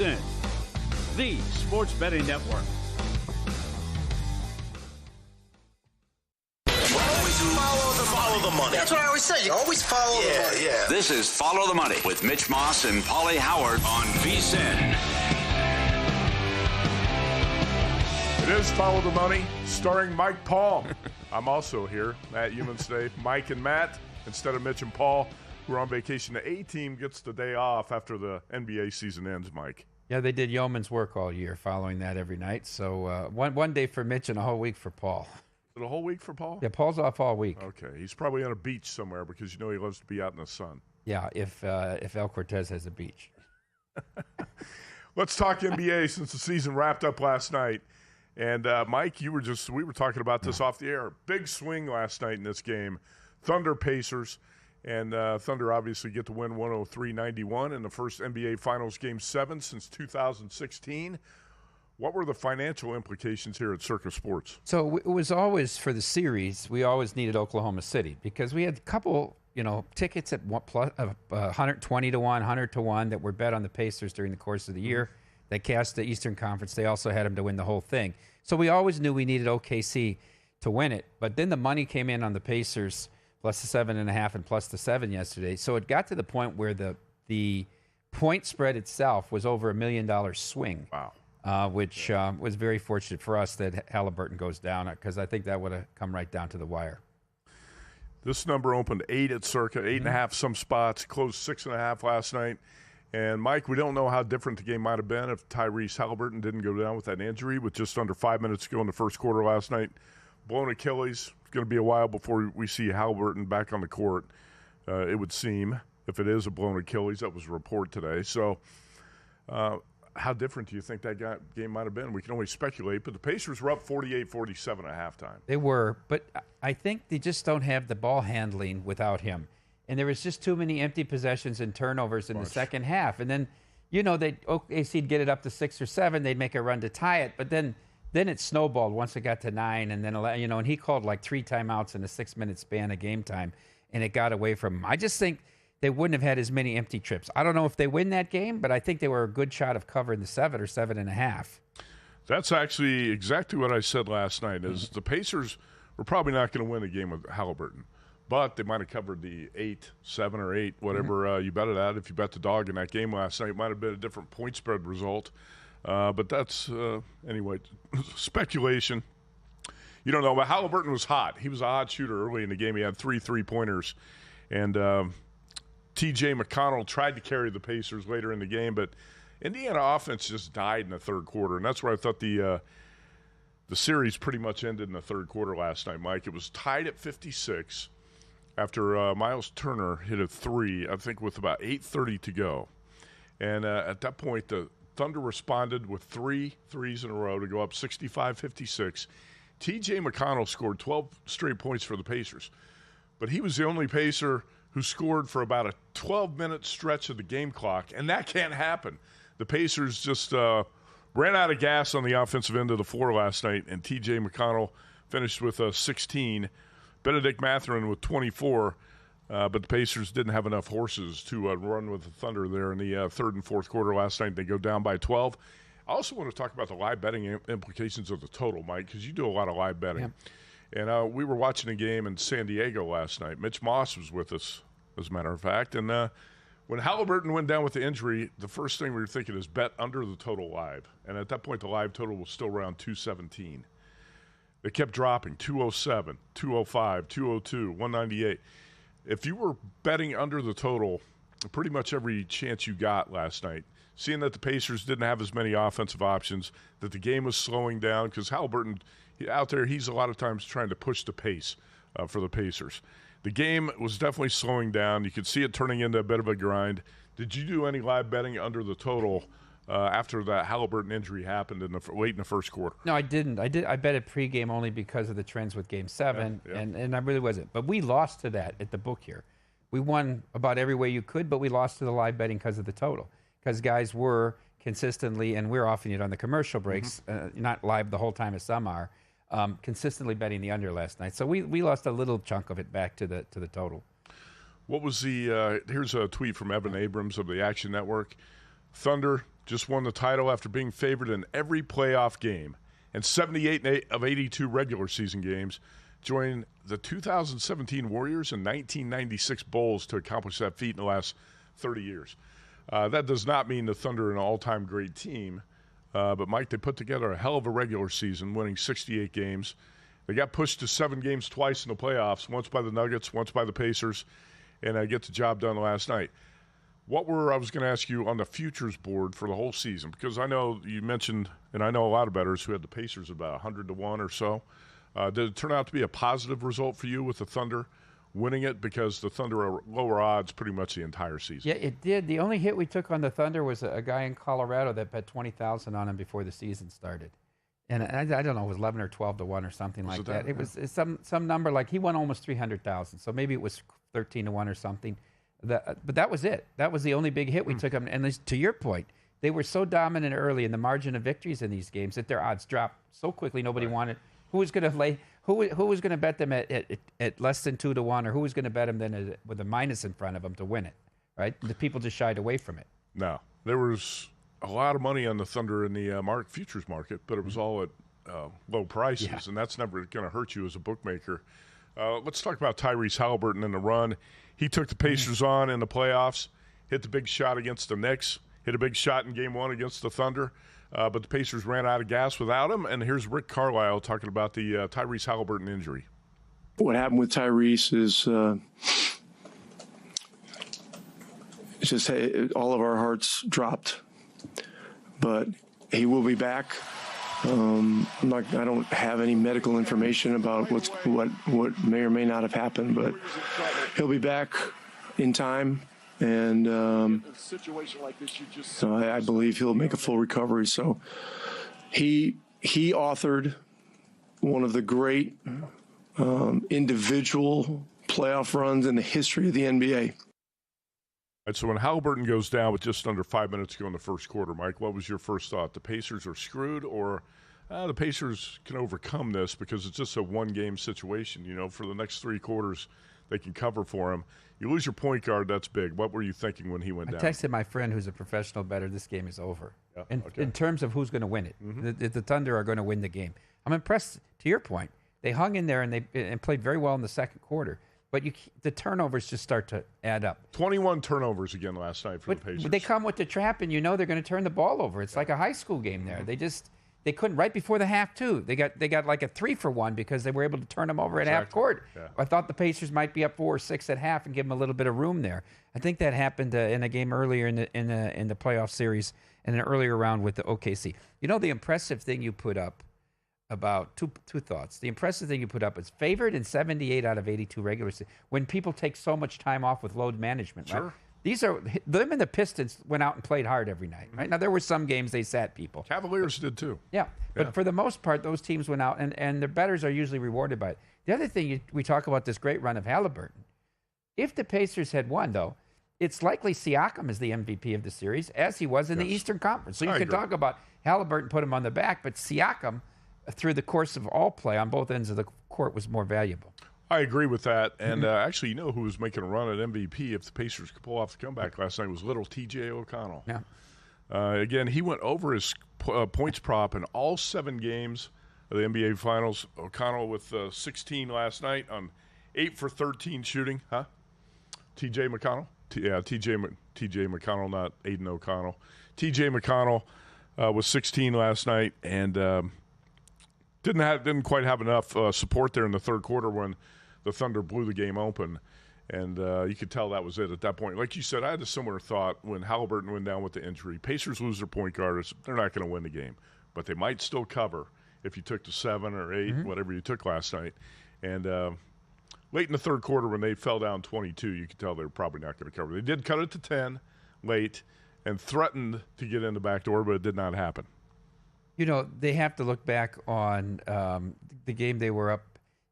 VSiN, the sports betting network. Follow the money. That's what I always say. You always follow the money. Yeah. This is Follow the Money with Mitch Moss and Paulie Howard on VSiN. It is Follow the Money, starring Mike Paul. I'm also here, Matt Humans today. Mike and Matt, instead of Mitch and Paul, who are on vacation. The A-team gets the day off after the NBA season ends, Mike. Yeah, they did yeoman's work all year, following that every night. So one day for Mitch and a whole week for Paul. The whole week for Paul? Yeah, Paul's off all week. Okay, he's probably on a beach somewhere because you know he loves to be out in the sun. Yeah, if El Cortez has a beach. Let's talk NBA since the season wrapped up last night. And Mike, we were talking about this off the air. Big swing last night in this game. Thunder Pacers, and Thunder obviously get to win 103-91 in the first NBA Finals Game 7 since 2016. What were the financial implications here at Circa Sports? So it was always, for the series, we always needed Oklahoma City because we had a couple, tickets at 120 to 1, 100 to 1 that were bet on the Pacers during the course of the year. They cast the Eastern Conference. They also had them to win the whole thing. So we always knew we needed OKC to win it. But then the money came in on the Pacers, plus the 7.5 and plus the 7 yesterday. So it got to the point where the point spread itself was over $1 million swing. Wow. Which was very fortunate for us that Halliburton goes down, because I think that would have come right down to the wire. This number opened 8 at Circa, 8.5 some spots, closed 6.5 last night. And, Mike, we don't know how different the game might have been if Tyrese Halliburton didn't go down with that injury with just under 5 minutes to go in the first quarter last night. Blown Achilles. It's going to be a while before we see Halliburton back on the court, it would seem, if it is a blown Achilles. That was a report today. So, how different do you think that game might have been? We can only speculate, but the Pacers were up 48-47 at halftime. They were, but I think they just don't have the ball handling without him. And there was just too many empty possessions and turnovers in the second half. And then, OKC'd get it up to 6 or 7. They'd make a run to tie it. But then it snowballed once it got to 9. And then, and he called like 3 timeouts in a 6-minute span of game time. And it got away from him. I just think they wouldn't have had as many empty trips. I don't know if they win that game, but I think they were a good shot of covering the 7 or 7.5. That's actually exactly what I said last night, is the Pacers were probably not going to win the game with Halliburton. But they might have covered the 8, 7 or 8, whatever you bet it at. If you bet the dog in that game last night, it might have been a different point spread result. But that's, anyway, speculation. You don't know, but Halliburton was hot. He was a hot shooter early in the game. He had 3 3-pointers. And T.J. McConnell tried to carry the Pacers later in the game, but Indiana offense just died in the third quarter. And that's where I thought the series pretty much ended in the third quarter last night, Mike. It was tied at 56. After Miles Turner hit a 3, I think with about 8:30 to go. And at that point, the Thunder responded with 3 threes in a row to go up 65-56. T.J. McConnell scored 12 straight points for the Pacers. But he was the only Pacer who scored for about a 12-minute stretch of the game clock, and that can't happen. The Pacers just ran out of gas on the offensive end of the floor last night, and T.J. McConnell finished with 16. Benedict Mathurin with 24, but the Pacers didn't have enough horses to run with the Thunder there in the third and fourth quarter last night. They go down by 12. I also want to talk about the live betting implications of the total, Mike, because you do a lot of live betting. Yeah. And we were watching a game in San Diego last night. Mitch Moss was with us, as a matter of fact. And when Halliburton went down with the injury, the first thing we were thinking is bet under the total live. And at that point, the live total was still around 217. They kept dropping, 207, 205, 202, 198. If you were betting under the total, pretty much every chance you got last night, seeing that the Pacers didn't have as many offensive options, that the game was slowing down, because Halliburton, out there, he's a lot of times trying to push the pace for the Pacers. The game was definitely slowing down. You could see it turning into a bit of a grind. Did you do any live betting under the total after that Halliburton injury happened late in the first quarter? No, I didn't. I bet it pregame only because of the trends with Game 7, and I really wasn't. But we lost to that at the book here. We won about every way you could, but we lost to the live betting because of the total. Because guys were consistently, and we're offering it on the commercial breaks, not live the whole time as some are, consistently betting the under last night. So we lost a little chunk of it back to the total. What was the here's a tweet from Evan Abrams of the Action Network. Thunder just won the title after being favored in every playoff game and 78 of 82 regular season games, joined the 2017 Warriors and 1996 Bulls to accomplish that feat in the last 30 years. That does not mean the Thunder are an all-time great team, but, Mike, they put together a hell of a regular season, winning 68 games. They got pushed to 7 games twice in the playoffs, once by the Nuggets, once by the Pacers, and get the job done last night. I was going to ask you on the futures board for the whole season, because I know you mentioned, and I know a lot of bettors who had the Pacers about 100 to 1 or so. Did it turn out to be a positive result for you with the Thunder winning it? Because the Thunder are lower odds pretty much the entire season. Yeah, it did. The only hit we took on the Thunder was a guy in Colorado that bet $20,000 on him before the season started. And I don't know, it was 11 or 12 to 1 or something like that. It was some number, like he won almost 300,000. So maybe it was 13 to 1 or something. But that was it. That was the only big hit we took them. And to your point, they were so dominant early in the margin of victories in these games that their odds dropped so quickly. Nobody wanted. Who was going to lay? Who was going to bet them at less than 2 to 1, or who was going to bet them then with a minus in front of them to win it? Right? The people just shied away from it. No, there was a lot of money on the Thunder in the futures market, but it was all at low prices, and that's never going to hurt you as a bookmaker. Let's talk about Tyrese Halliburton in the run. He took the Pacers on in the playoffs, hit the big shot against the Knicks, hit a big shot in Game 1 against the Thunder, but the Pacers ran out of gas without him. And here's Rick Carlisle talking about the Tyrese Halliburton injury. What happened with Tyrese is it's just all of our hearts dropped, but he will be back. I don't have any medical information about what may or may not have happened, but he'll be back in time, and I believe he'll make a full recovery. So he authored one of the great individual playoff runs in the history of the NBA. Right, so when Halliburton goes down with just under 5 minutes to go in the first quarter, Mike, what was your first thought? The Pacers are screwed, or the Pacers can overcome this because it's just a one-game situation? You know, for the next 3 quarters, they can cover for him. You lose your point guard, that's big. What were you thinking when he went down? I texted my friend who's a professional bettor, this game is over. Yeah, in terms of who's going to win it. The Thunder are going to win the game. I'm impressed, to your point. They hung in there and played very well in the second quarter. But the turnovers just start to add up. 21 turnovers again last night for the Pacers. But they come with the trap, and you know they're going to turn the ball over. It's like a high school game there. They couldn't right before the half too. They got like a 3-for-1 because they were able to turn them over at half court. Yeah. I thought the Pacers might be up 4 or 6 at half and give them a little bit of room there. I think that happened in a game earlier in the playoff series in an earlier round with the OKC. You know the impressive thing you put up. About two thoughts. The impressive thing you put up is favored in 78 out of 82 regular season. When people take so much time off with load management, sure. Right? Them and the Pistons went out and played hard every night. Right now, there were some games they sat people. Cavaliers did too. Yeah, but for the most part, those teams went out, and their bettors are usually rewarded by it. The other thing we talk about this great run of Halliburton. If the Pacers had won, though, it's likely Siakam is the MVP of the series, as he was in the Eastern Conference. So you can talk about Halliburton, put him on the back, but Siakam, through the course of all play on both ends of the court, was more valuable. I agree with that. And actually, you know who was making a run at MVP if the Pacers could pull off the comeback last night was little T.J. O'Connell. Yeah. Again, he went over his points prop in all 7 games of the NBA Finals. O'Connell with 16 last night on 8 for 13 shooting. Huh? T.J. McConnell? T.J. McConnell, not Aiden O'Connell. T.J. McConnell was 16 last night and didn't quite have enough support there in the third quarter when the Thunder blew the game open, and you could tell that was it at that point. Like you said, I had a similar thought when Halliburton went down with the injury. Pacers lose their point guard. They're not going to win the game, but they might still cover if you took the 7 or 8, whatever you took last night. And late in the third quarter when they fell down 22, you could tell they were probably not going to cover. They did cut it to 10 late and threatened to get in the back door, but it did not happen. You know, they have to look back on the game they were up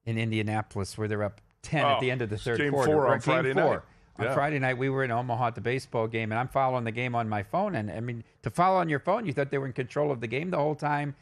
in Indianapolis where they're up 10 at the end of the third game quarter. 4 on Friday night. On Friday night, we were in Omaha at the baseball game, and I'm following the game on my phone. And, I mean, to follow on your phone, you thought they were in control of the game the whole time.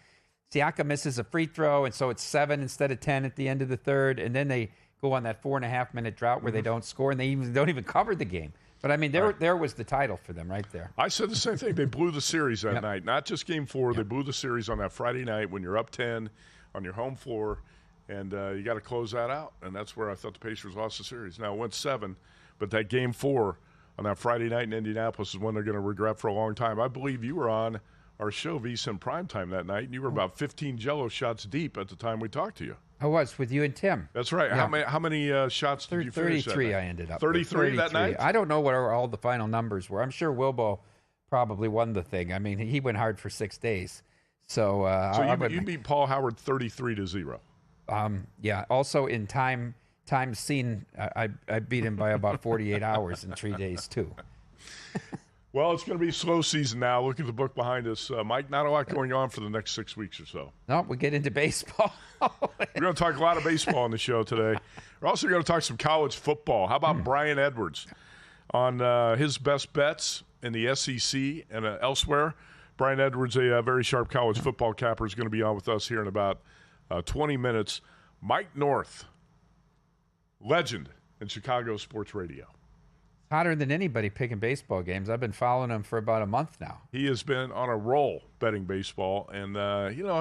Siakam misses a free throw, and so it's 7 instead of 10 at the end of the third. And then they go on that 4.5-minute drought where they don't score, and they don't even cover the game. But, I mean, there was the title for them right there. I said the same thing. They blew the series that Yep. night. Not just Game 4. They blew the series on that Friday night when you're up 10 on your home floor, and you got to close that out. And that's where I thought the Pacers lost the series. Now, it went 7, but that Game 4 on that Friday night in Indianapolis is one they're going to regret for a long time. I believe you were on our show, VSiN Primetime, that night, and you were about 15 Jello shots deep at the time we talked to you. I was with you and Tim. That's right. Yeah. How many shots did you finish that 33 night? I ended up 33 with. that night? I don't know what all the final numbers were. I'm sure Wilbo probably won the thing. I mean, he went hard for 6 days. So you beat Paul Howard 33-0. Yeah. Also in time seen, I beat him by about 48 hours in 3 days too. Well, it's going to be a slow season now. Look at the book behind us. Mike, not a lot going on for the next 6 weeks or so. No, we get into baseball. We're going to talk a lot of baseball on the show today. We're also going to talk some college football. How about Brian Edwards on his best bets in the SEC and elsewhere? Brian Edwards, a very sharp college football capper, is going to be on with us here in about 20 minutes. Mike North, legend in Chicago sports radio. Hotter than anybody picking baseball games. I've been following him for about a month now. He has been on a roll betting baseball, and,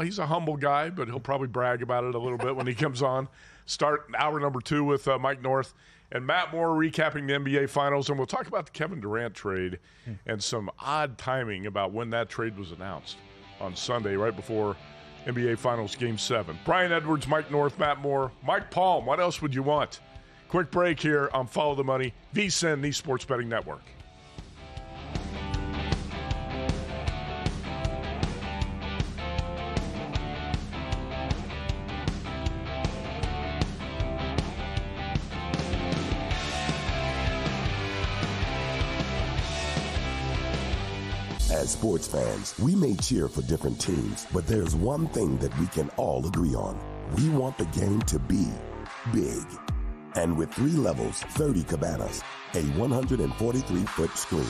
he's a humble guy, but he'll probably brag about it a little bit when he comes on. Start hour number 2 with Mike North and Matt Moore recapping the NBA Finals, and we'll talk about the Kevin Durant trade and some odd timing about when that trade was announced on Sunday, right before NBA Finals Game 7. Brian Edwards, Mike North, Matt Moore, Mike Palm. What else would you want? Quick break here on Follow the Money, VSiN, the Sports Betting Network. As sports fans, we may cheer for different teams, but there's one thing that we can all agree on. We want the game to be big. And with 3 levels, 30 cabanas, a 143-foot screen,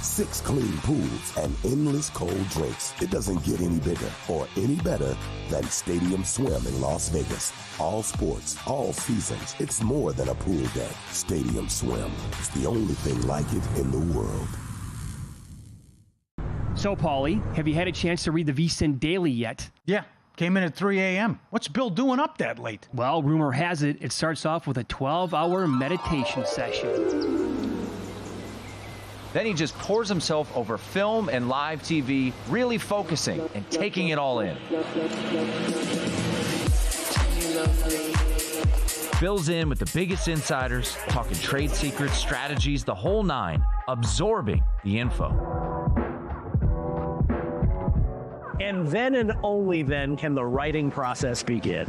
6 clean pools, and endless cold drinks, it doesn't get any bigger or any better than Stadium Swim in Las Vegas. All sports, all seasons. It's more than a pool deck. Stadium Swim. It's the only thing like it in the world. So, Paulie, have you had a chance to read the VSiN Daily yet? Yeah. Came in at 3 a.m. What's Bill doing up that late? Well, rumor has it starts off with a 12-hour meditation session. Then he just pours himself over film and live TV, really focusing and taking it all in. Bill's in with the biggest insiders, talking trade secrets, strategies, the whole 9, absorbing the info. And then and only then can the writing process begin.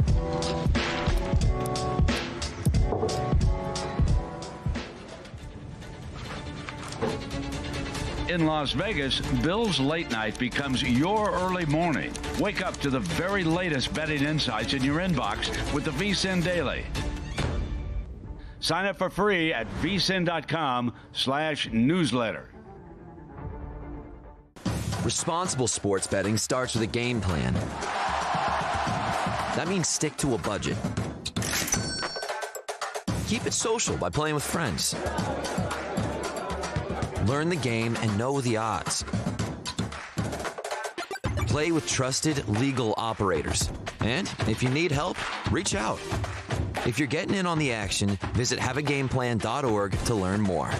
In Las Vegas, Bill's late night becomes your early morning. Wake up to the very latest betting insights in your inbox with the VSiN Daily. Sign up for free at vsin.com/newsletter. Responsible sports betting starts with a game plan. That means stick to a budget. Keep it social by playing with friends. Learn the game and know the odds. Play with trusted legal operators. And if you need help, reach out. If you're getting in on the action, visit haveagameplan.org to learn more.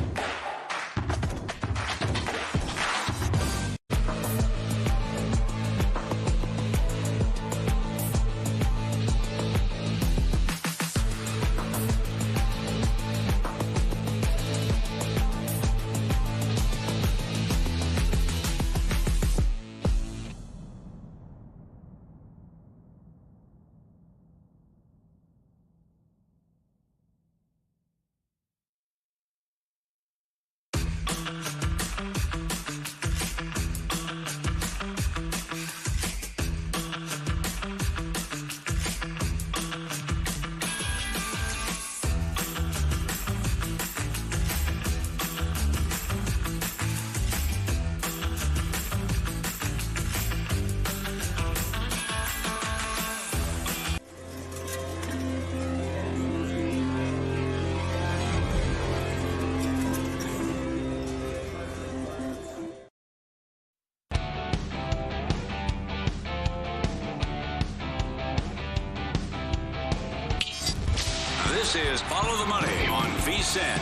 This is Follow the Money on VSiN.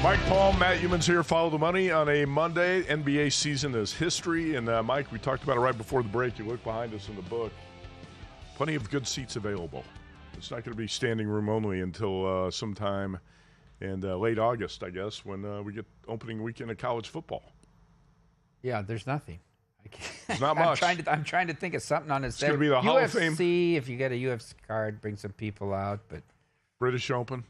Mike Palm, Matt Humans here. Follow the Money on a Monday. NBA season is history. And, Mike, we talked about it right before the break. You look behind us in the book. Plenty of good seats available. It's not going to be standing room only until sometime in late August, I guess, when we get opening weekend of college football. Yeah, there's nothing. There's not much. I'm trying to think of something on this. It's going to be the Hall of Fame. UFC, if you get a UFC card, bring some people out. But British Open.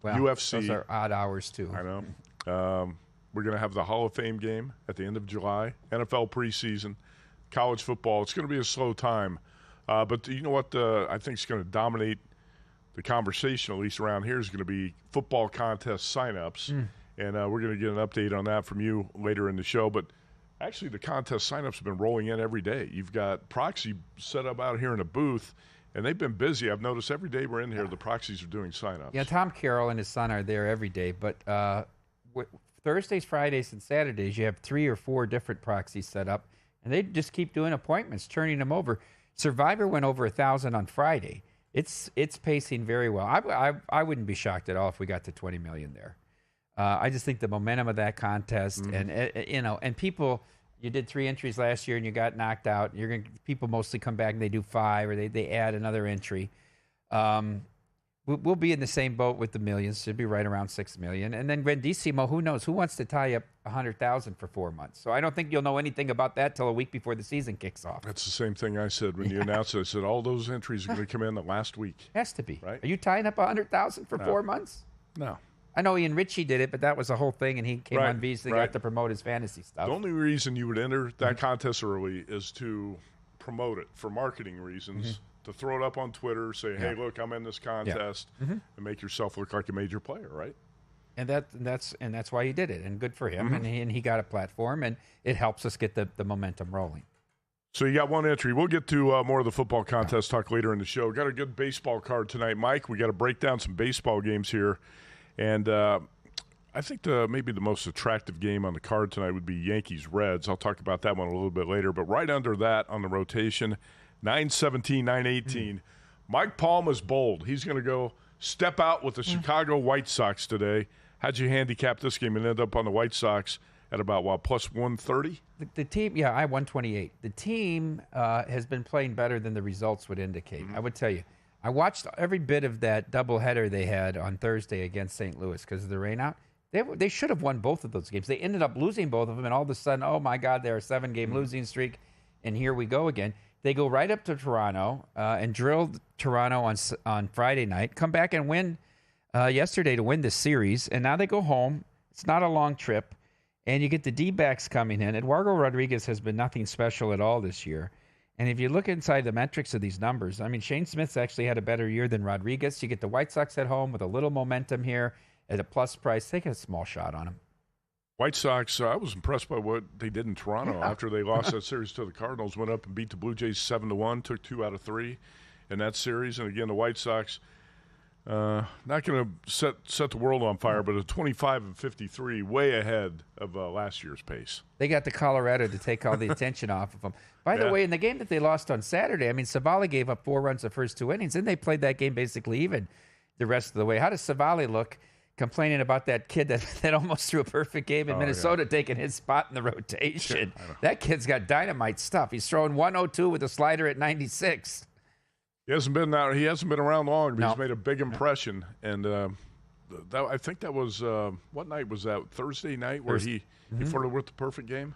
Well, UFC. Those are odd hours, too. I know. We're going to have the Hall of Fame game at the end of July, NFL preseason, college football. It's going to be a slow time. But you know what I think is going to dominate the conversation, at least around here, is going to be football contest signups. And we're going to get an update on that from you later in the show. But actually, the contest signups have been rolling in every day. You've got Proxy set up out here in a booth, and they've been busy. I've noticed every day we're in here, the Proxies are doing signups. Yeah, Tom Carroll and his son are there every day. But Thursdays, Fridays, and Saturdays, you have 3 or 4 different proxies set up, and they just keep doing appointments, turning them over. Survivor went over 1,000 on Friday. It's pacing very well. I wouldn't be shocked at all if we got to 20 million there. I just think the momentum of that contest, and people. You did 3 entries last year and you got knocked out. People mostly come back and they do 5 or they add another entry. We'll be in the same boat with the millions. Should be right around 6 million. And then Grandissimo, who knows? Who wants to tie up 100,000 for 4 months? So I don't think you'll know anything about that till a week before the season kicks off. That's the same thing I said when you announced it. I said all those entries are going to come in the last week. Has to be. Right? Are you tying up 100,000 for 4 months? No. I know Ian Ritchie did it, but that was the whole thing, and he came on VSiN and got to promote his fantasy stuff. The only reason you would enter that contest early is to promote it for marketing reasons, to throw it up on Twitter, say, hey, look, I'm in this contest, and make yourself look like a major player, right? And that's why he did it, and good for him. And he got a platform, and it helps us get the momentum rolling. So you got 1 entry. We'll get to more of the football contest talk later in the show. Got a good baseball card tonight, Mike. We got to break down some baseball games here. And I think maybe the most attractive game on the card tonight would be Yankees-Reds. I'll talk about that one a little bit later. But right under that on the rotation, 9-17, 9-18, Mike Palm is bold. He's going to go step out with the Chicago White Sox today. How'd you handicap this game and end up on the White Sox at about, plus 130? The team, I 128. The team has been playing better than the results would indicate. I would tell you. I watched every bit of that doubleheader they had on Thursday against St. Louis because of the rain out. They should have won both of those games. They ended up losing both of them, and all of a sudden, oh, my God, they're a 7-game losing streak, and here we go again. They go right up to Toronto and drilled Toronto on Friday night, come back and win yesterday to win this series, and now they go home. It's not a long trip, and you get the D-backs coming in. Eduardo Rodriguez has been nothing special at all this year. And if you look inside the metrics of these numbers, I mean, Shane Smith's actually had a better year than Rodriguez. You get the White Sox at home with a little momentum here at a plus price. Take a small shot on them. White Sox, I was impressed by what they did in Toronto after they lost that series to the Cardinals, went up and beat the Blue Jays 7-1, took 2 out of 3 in that series. And again, the White Sox, not going to set the world on fire, but a 25-53, way ahead of last year's pace. They got the Colorado to take all the attention off of them. By the way, in the game that they lost on Saturday, I mean, Savali gave up 4 runs the first 2 innings, and they played that game basically even the rest of the way. How does Savali look complaining about that kid that almost threw a perfect game in Minnesota taking his spot in the rotation? That kid's got dynamite stuff. He's throwing 102 with a slider at 96. He hasn't been around long, but he's made a big impression. And I think that was what night was that? Thursday night, where he flirted with the perfect game.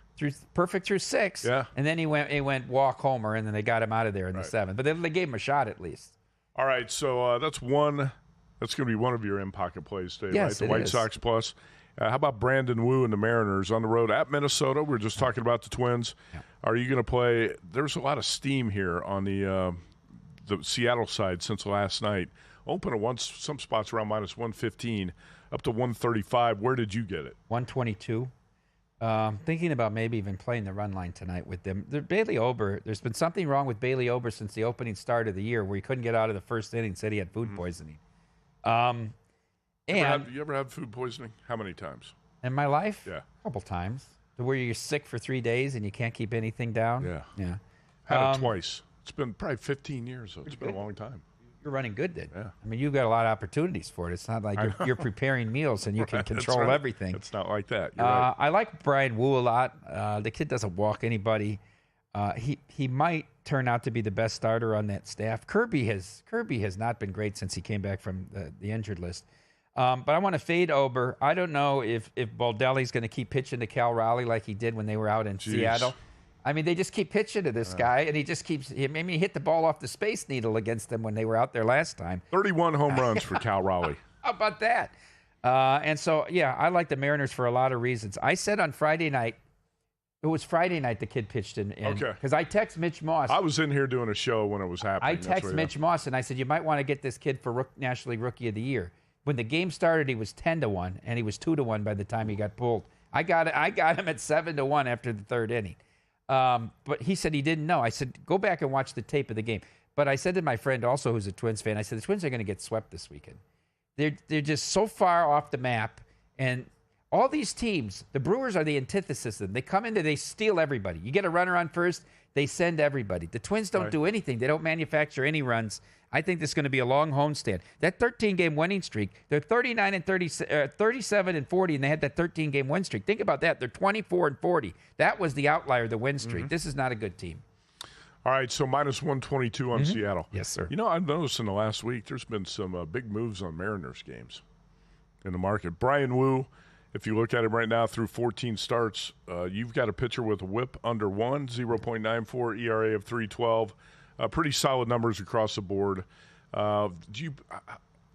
Perfect through 6. Yeah, and then he went walk homer, and then they got him out of there in the 7th. But they gave him a shot at least. All right, so that's one. That's going to be one of your in-pocket plays today, right? The White Sox plus. How about Brandon Wu and the Mariners on the road at Minnesota? We're just talking about the Twins. Yeah. Are you going to play? There's a lot of steam here on the Seattle side since last night. Open at some spots around minus 115, up to 135. Where did you get it? 122. Thinking about maybe even playing the run line tonight with them. Bailey Ober, there's been something wrong with Bailey Ober since the opening start of the year where he couldn't get out of the first inning, said he had food poisoning. You ever had food poisoning? How many times? In my life? Yeah. A couple times. Where you're sick for 3 days and you can't keep anything down? Yeah. Had it twice. It's been probably 15 years, so it's been a long time. You're running good then. Yeah. I mean, you've got a lot of opportunities for it. It's not like you're preparing meals and you can control everything. It's not like that. You're right. I like Brian Wu a lot. The kid doesn't walk anybody. He might turn out to be the best starter on that staff. Kirby has not been great since he came back from the injured list. But I want to fade Ober. I don't know if Baldelli's going to keep pitching to Cal Raleigh like he did when they were out in Seattle. I mean, they just keep pitching to this guy, and he just keeps. He hit the ball off the Space Needle against them when they were out there last time. 31 home runs for Cal Raleigh. How about that? And so, yeah, I like the Mariners for a lot of reasons. I said on Friday night, it was Friday night the kid pitched in. Okay. Because I text Mitch Moss. I was in here doing a show when it was happening. I text Mitch Moss, and I said, you might want to get this kid for National League Rookie of the Year. When the game started, he was 10-1, and he was 2-1 by the time he got pulled. I got him at 7-1 after the third inning. But he said he didn't know. I said, go back and watch the tape of the game. But I said to my friend also who's a Twins fan, I said, the Twins are going to get swept this weekend. They're just so far off the map. And all these teams, the Brewers are the antithesis of them. They come in, they steal everybody. You get a runner on first, they send everybody. The Twins don't do anything. They don't manufacture any runs. I think this is going to be a long homestand. That 13-game winning streak, they're 37-40, and they had that 13-game win streak. Think about that. They're 24-40. That was the outlier, the win streak. This is not a good team. All right, so minus 122 on Seattle. Yes, sir. You know, I've noticed in the last week there's been some big moves on Mariners games in the market. Brian Wu, if you look at him right now through 14 starts, you've got a pitcher with a whip under 1, 0.94, ERA of 3.12. Pretty solid numbers across the board. I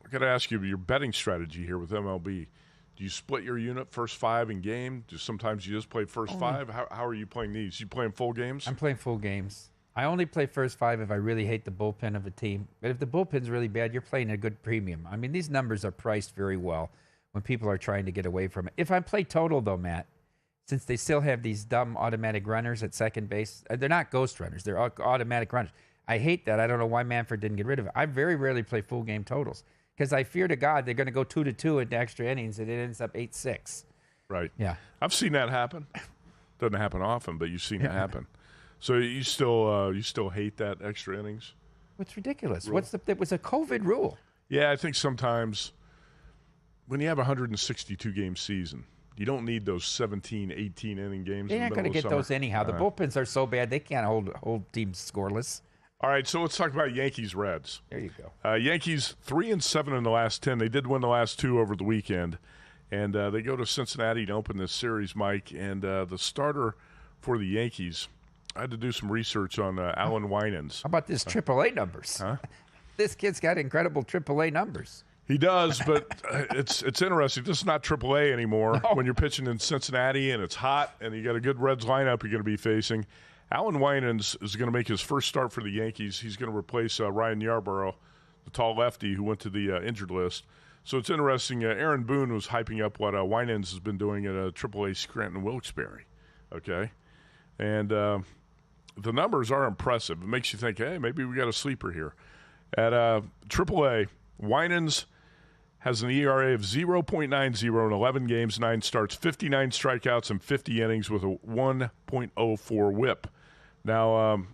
got to ask you your betting strategy here with MLB. Do you split your unit first 5 in game? Do sometimes you just play first 5? How are you playing these? You playing full games? I'm playing full games. I only play first 5 if I really hate the bullpen of a team. But if the bullpen's really bad, you're playing a good premium. I mean, these numbers are priced very well when people are trying to get away from it. If I play total, though, Matt, since they still have these dumb automatic runners at second base, they're not ghost runners. They're automatic runners. I hate that. I don't know why Manfred didn't get rid of it. I very rarely play full game totals because I fear to God they're going to go 2-2 into extra innings and it ends up 8-6. Right. Yeah. I've seen that happen. Doesn't happen often, but you've seen it happen. So you still hate that extra innings? It's ridiculous. It was a COVID rule. Yeah, I think sometimes when you have a 162-game season, you don't need those 17, 18-inning games. They're not going to get those anyhow. The bullpens are so bad they can't hold teams scoreless. All right, so let's talk about Yankees-Reds. There you go. Yankees 3-7 in the last 10. They did win the last 2 over the weekend, and they go to Cincinnati to open this series, Mike. And the starter for the Yankees, I had to do some research on Alan Winans. How about this AAA numbers? Huh? This kid's got incredible AAA numbers. He does, but it's interesting. This is not AAA anymore. No. When you're pitching in Cincinnati and it's hot and you got a good Reds lineup you're going to be facing. Alan Winans is going to make his first start for the Yankees. He's going to replace Ryan Yarborough, the tall lefty who went to the injured list. So it's interesting. Aaron Boone was hyping up what Winans has been doing at AAA Scranton Wilkes-Barre. Okay, and the numbers are impressive. It makes you think, hey, maybe we got a sleeper here. At AAA, Winans has an ERA of 0.90 in 11 games, 9 starts, 59 strikeouts, and 50 innings with a 1.04 whip. Now,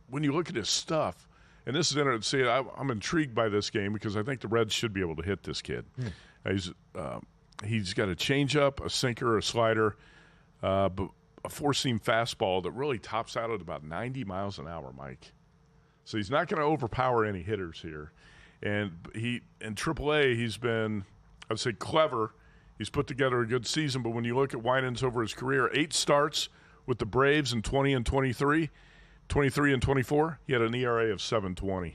when you look at his stuff, and this is interesting, I'm intrigued by this game because I think the Reds should be able to hit this kid. He's got a changeup, a sinker, a slider, but a four-seam fastball that really tops out at about 90 miles an hour, Mike. So he's not going to overpower any hitters here. And in AAA, he's been, I'd say, clever. He's put together a good season, but when you look at Winans over his career, 8 starts with the Braves in 20 and 23, 23 and 24, he had an ERA of 7.20.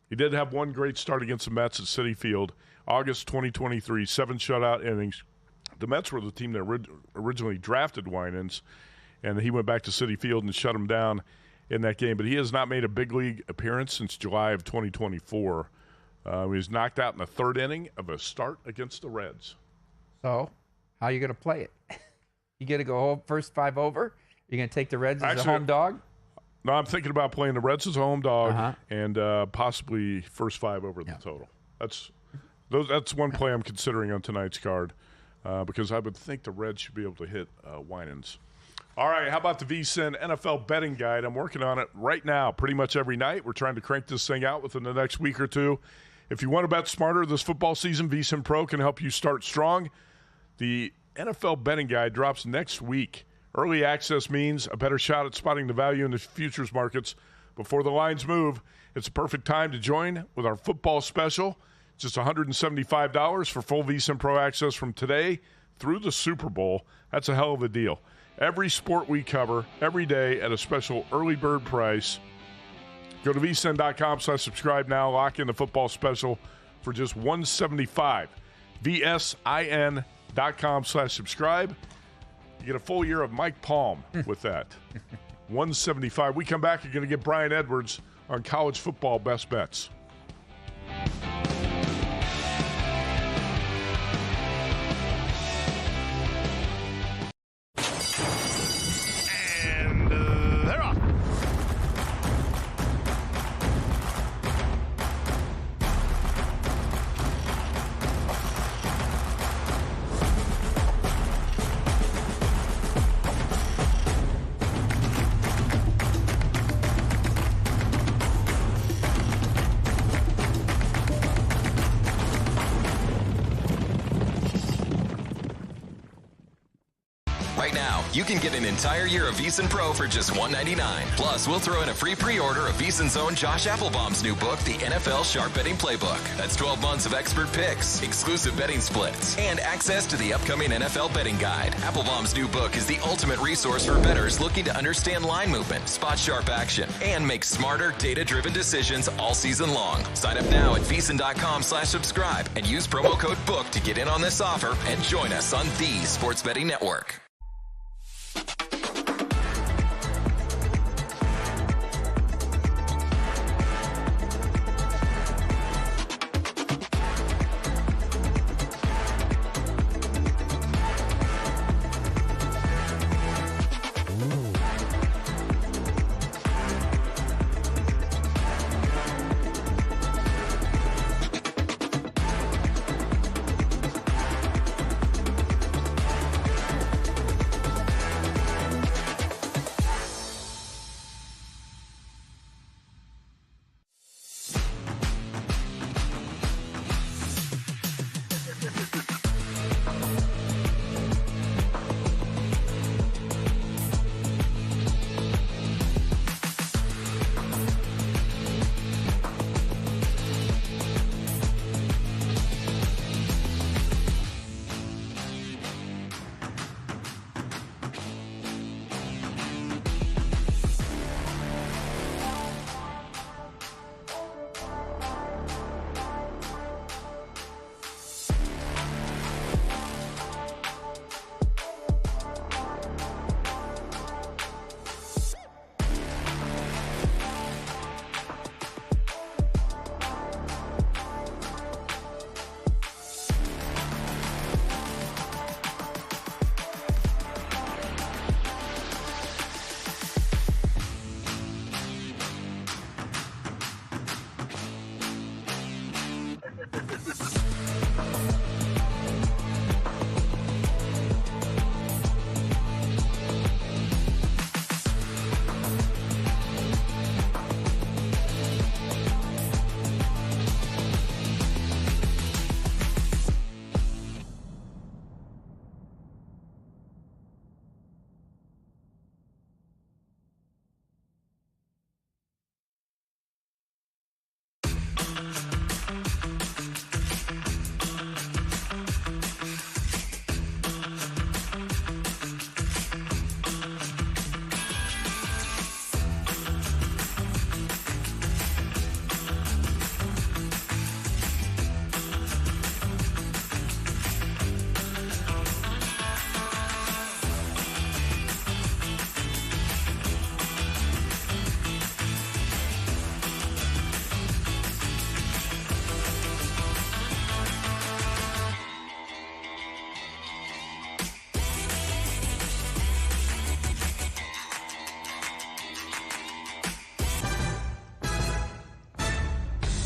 He did have one great start against the Mets at Citi Field, August 2023, 7 shutout innings. The Mets were the team that originally drafted Winans, and he went back to Citi Field and shut him down in that game. But he has not made a big league appearance since July of 2024. He was knocked out in the 3rd inning of a start against the Reds. So, how are you going to play it? You going to go home first 5 over? You're going to take the Reds as a home dog? No, I'm thinking about playing the Reds as a home dog and possibly first 5 over the total. That's one play I'm considering on tonight's card because I would think the Reds should be able to hit Winans. All right, how about the VSiN NFL betting guide? I'm working on it right now pretty much every night. We're trying to crank this thing out within the next week or two. If you want to bet smarter this football season, VSiN Pro can help you start strong. The NFL betting guide drops next week. Early access means a better shot at spotting the value in the futures markets before the lines move. It's a perfect time to join with our football special. Just $175 for full VSiN Pro access from today through the Super Bowl. That's a hell of a deal. Every sport we cover, every day at a special early bird price. Go to vsin.com/subscribe now. Lock in the football special for just $175. vsin.com/subscribe. You get a full year of Mike Palm with that. $175. We come back, you're going to get Brian Edwards on college football best bets. You can get an entire year of VSiN Pro for just $199. Plus, we'll throw in a free pre-order of VSiN's own Josh Applebaum's new book, The NFL Sharp Betting Playbook. That's 12 months of expert picks, exclusive betting splits, and access to the upcoming NFL betting guide. Applebaum's new book is the ultimate resource for bettors looking to understand line movement, spot sharp action, and make smarter, data-driven decisions all season long. Sign up now at vsin.com/subscribe and use promo code BOOK to get in on this offer and join us on the Sports Betting Network.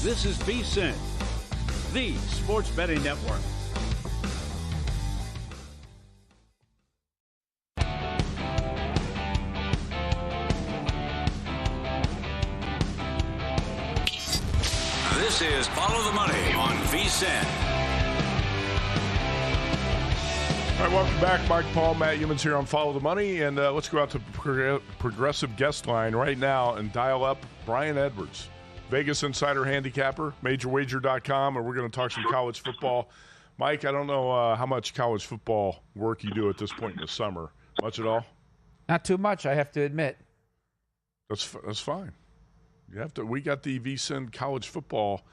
This is VSiN, the Sports Betting Network. This is Follow the Money on VSiN. All right, welcome back. Mike Paul, Matt Humans here on Follow the Money. And let's go out to Progressive Guest Line right now and dial up Brian Edwards, Vegas Insider Handicapper, MajorWager.com, and we're going to talk some college football. Mike, I don't know how much college football work you do at this point in the summer. Much at all? Not too much, I have to admit. That's fine. You have to. We got the VSiN college football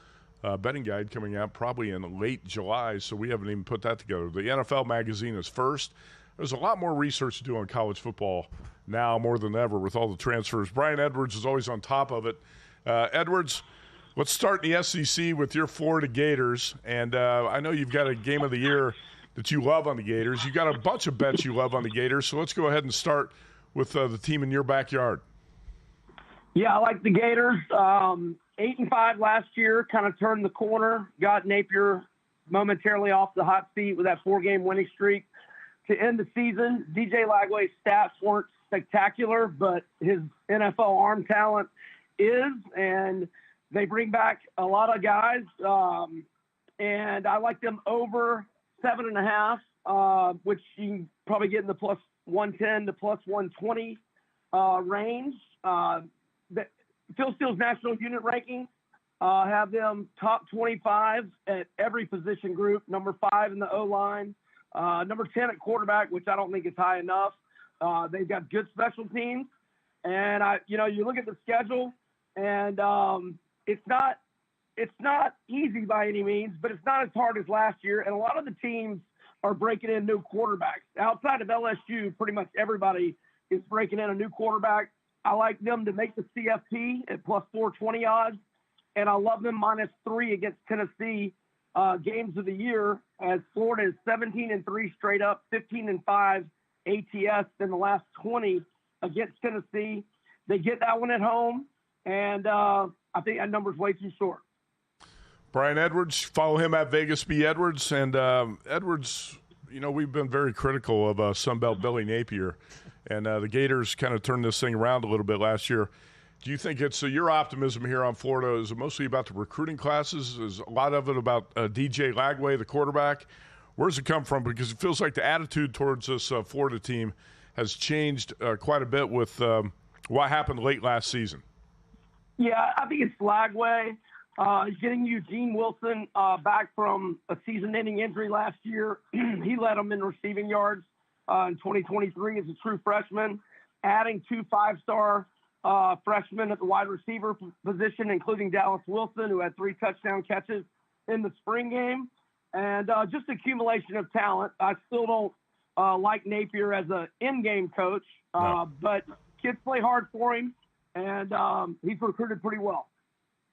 betting guide coming out probably in late July, so we haven't even put that together. The NFL magazine is first. There's a lot more research to do on college football now more than ever with all the transfers. Brian Edwards is always on top of it. Edwards, let's start in the SEC with your Florida Gators. And I know you've got a game of the year that you love on the Gators. You got a bunch of bets you love on the Gators, so let's go ahead and start with the team in your backyard. Yeah, I like the Gators. 8-5 last year, kind of turned the corner, got Napier momentarily off the hot seat with that 4-game winning streak. To end the season, DJ Lagway's stats weren't spectacular, but his NFL arm talent is, and they bring back a lot of guys. And I like them over 7.5, which you can probably get in the plus 110 to plus 120 range. Phil Steele's national unit rankings have them top 25 at every position group, number 5 in the O-line, number 10 at quarterback, which I don't think is high enough. They've got good special teams. And, you look at the schedule, and it's not easy by any means, but it's not as hard as last year. And a lot of the teams are breaking in new quarterbacks. Outside of LSU, pretty much everybody is breaking in a new quarterback. I like them to make the CFP at plus 420 odds, and I love them -3 against Tennessee games of the year, as Florida is 17-3 straight up, 15-5 ATS in the last 20 against Tennessee. They get that one at home, and I think that number's way too short. Brian Edwards, follow him at Vegas B. Edwards. And Edwards, we've been very critical of Sunbelt Billy Napier. And the Gators kind of turned this thing around a little bit last year. Do you think it's your optimism here on Florida? Is it mostly about the recruiting classes? Is a lot of it about DJ Lagway, the quarterback? Where does it come from? Because it feels like the attitude towards this Florida team has changed quite a bit with what happened late last season. Yeah, I think it's Lagway. Getting Eugene Wilson back from a season-ending injury last year. He led them in receiving yards in 2023 as a true freshman. Adding 2 5-star freshmen at the wide receiver position, including Dallas Wilson, who had 3 touchdown catches in the spring game. And just accumulation of talent. I still don't like Napier as an in-game coach, but kids play hard for him, and he's recruited pretty well.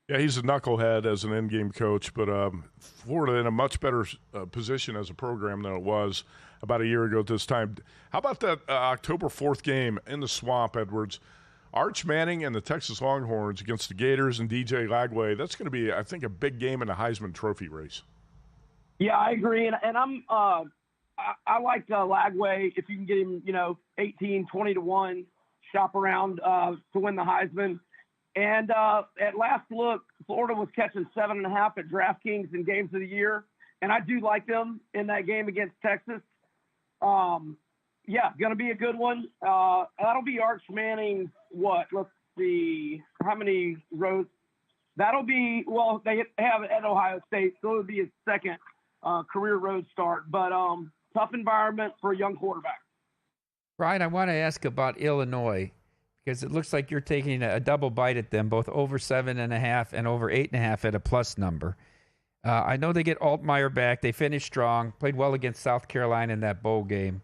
Yeah, he's a knucklehead as an in-game coach, but Florida in a much better position as a program than it was about a year ago at this time. How about that October 4th game in the Swamp, Edwards? Arch Manning and the Texas Longhorns against the Gators and DJ Lagway. That's going to be, I think, a big game in the Heisman Trophy race. Yeah, I agree, and I'm I like Lagway if you can get him, 18, 20 to 1, shop around to win the Heisman. And at last look, Florida was catching 7.5 at DraftKings in games of the year, and I do like them in that game against Texas. Yeah, going to be a good one. That'll be Arch Manning's let's see, how many roads? That'll be, they have it at Ohio State, so it'll be his second career road start. But tough environment for a young quarterback. Brian, I want to ask about Illinois, because it looks like you're taking a double bite at them, both over 7.5 and over 8.5 at a plus number. I know they get Altmaier back. They finished strong, played well against South Carolina in that bowl game.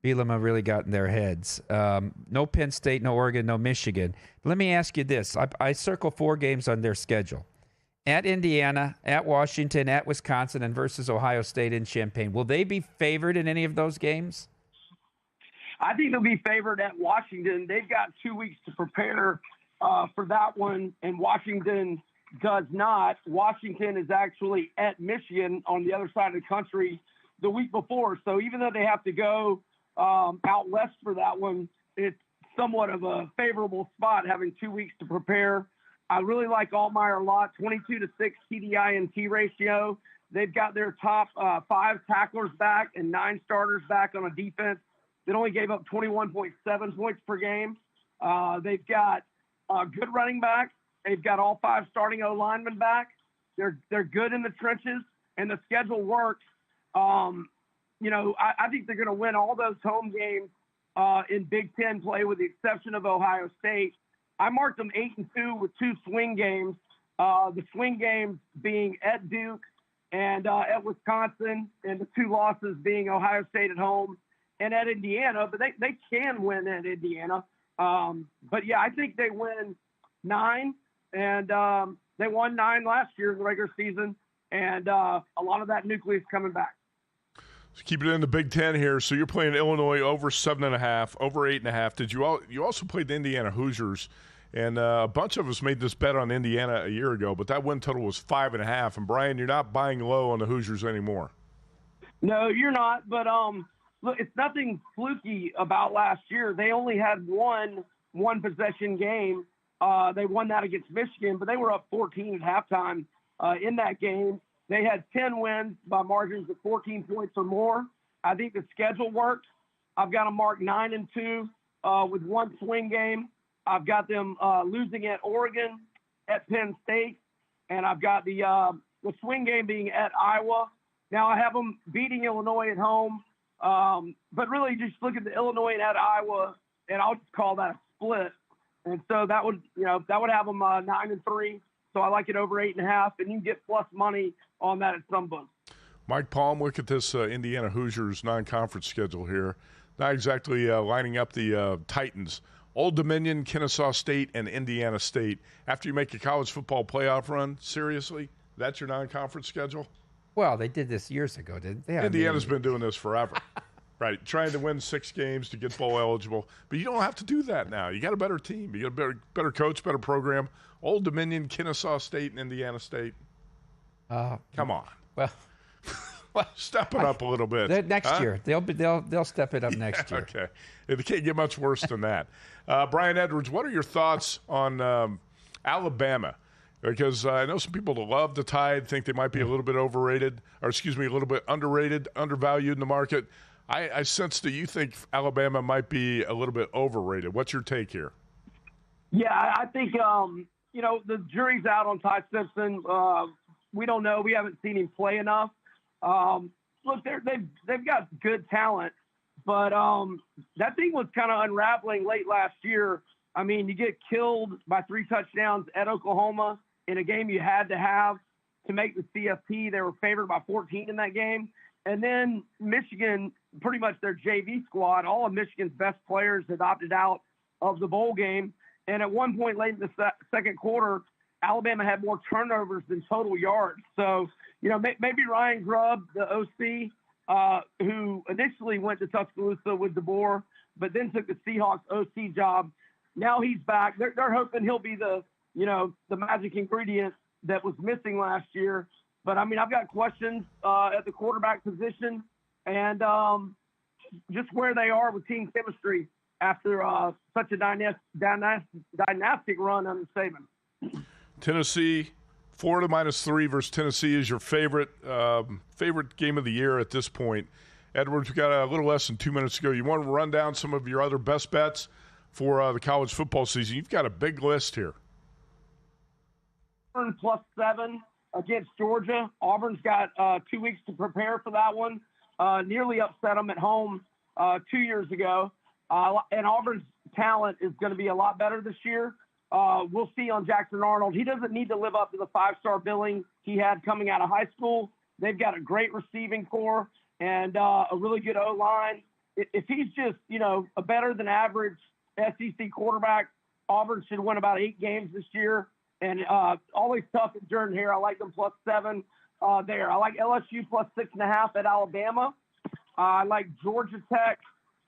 Bielema really got in their heads. No Penn State, no Oregon, no Michigan. But let me ask you this. I circle 4 games on their schedule. At Indiana, at Washington, at Wisconsin, and versus Ohio State in Champaign. Will they be favored in any of those games? I think they'll be favored at Washington. They've got 2 weeks to prepare for that one, and Washington does not. Washington is actually at Michigan on the other side of the country the week before. So even though they have to go out west for that one, it's somewhat of a favorable spot having 2 weeks to prepare. I really like Altmaier a lot, 22-6 TDI-NT ratio. They've got their top 5 tacklers back and 9 starters back on a defense that only gave up 21.7 points per game. They've got good running backs. They've got all 5 starting O-linemen back. They're good in the trenches, and the schedule works. I think they're going to win all those home games in Big Ten play, with the exception of Ohio State. I marked them 8-2 with 2 swing games. The swing games being at Duke and at Wisconsin, and the 2 losses being Ohio State at home and at Indiana. But they can win at Indiana. But yeah, I think they win 9, and they won 9 last year in the regular season, and a lot of that nucleus coming back. So keep it in the Big Ten here. So you're playing Illinois over 7.5, over 8.5. You also played the Indiana Hoosiers, and a bunch of us made this bet on Indiana a year ago, but that win total was 5.5. And Brian, you're not buying low on the Hoosiers anymore. No, you're not. But look, it's nothing fluky about last year. They only had one possession game. They won that against Michigan, but they were up 14 at halftime in that game. They had 10 wins by margins of 14 points or more. I think the schedule works. I've got them marked 9-2 with 1 swing game. I've got them losing at Oregon, at Penn State, and I've got the swing game being at Iowa. Now I have them beating Illinois at home, but really just look at the Illinois and at Iowa, and I'll just call that a split. And so that would have them 9-3. So I like it over 8.5, and you can get plus money on that at some books. Mike Palm, look at this Indiana Hoosiers non-conference schedule here. Not exactly lining up the Titans. Old Dominion, Kennesaw State, and Indiana State. After you make a college football playoff run, seriously? That's your non-conference schedule? Well, they did this years ago, didn't they? Indiana's been doing this forever. Right, trying to win 6 games to get bowl eligible. But you don't have to do that now. You got a better team. You got a better coach, better program. Old Dominion, Kennesaw State, and Indiana State. Come on. Well, step it up a little bit. Next year. They'll step it up next year. Okay. It can't get much worse than that. Brian Edwards, what are your thoughts on Alabama? Because I know some people that love the Tide think they might be a little bit overrated, or excuse me, a little bit underrated, undervalued in the market. I sense that you think Alabama might be a little bit overrated. What's your take here? Yeah, I think, the jury's out on Ty Simpson. We don't know. We haven't seen him play enough. Look, they've got good talent, but that thing was kind of unraveling late last year. I mean, you get killed by 3 touchdowns at Oklahoma in a game you had to have to make the CFP. They were favored by 14 in that game. And then Michigan, pretty much their JV squad, all of Michigan's best players had opted out of the bowl game. And at one point late in the second quarter, Alabama had more turnovers than total yards. So, maybe Ryan Grubb, the OC, who initially went to Tuscaloosa with DeBoer, but then took the Seahawks OC job. Now he's back. They're hoping he'll be the magic ingredient that was missing last year. But, I've got questions at the quarterback position and just where they are with team chemistry after such a dynastic run under Saban. Tennessee, Florida -3 versus Tennessee is your favorite game of the year at this point. Edwards, we got a little less than 2 minutes ago. You want to run down some of your other best bets for the college football season? You've got a big list here. Auburn +7 against Georgia. Auburn's got 2 weeks to prepare for that one. Nearly upset them at home 2 years ago. And Auburn's talent is going to be a lot better this year. We'll see on Jackson Arnold. He doesn't need to live up to the 5-star billing he had coming out of high school. They've got a great receiving core and a really good O-line. If he's just, a better than average SEC quarterback, Auburn should win about 8 games this year. And always tough at Jordan Hare. I like them +7 there. I like LSU +6.5 at Alabama. I like Georgia Tech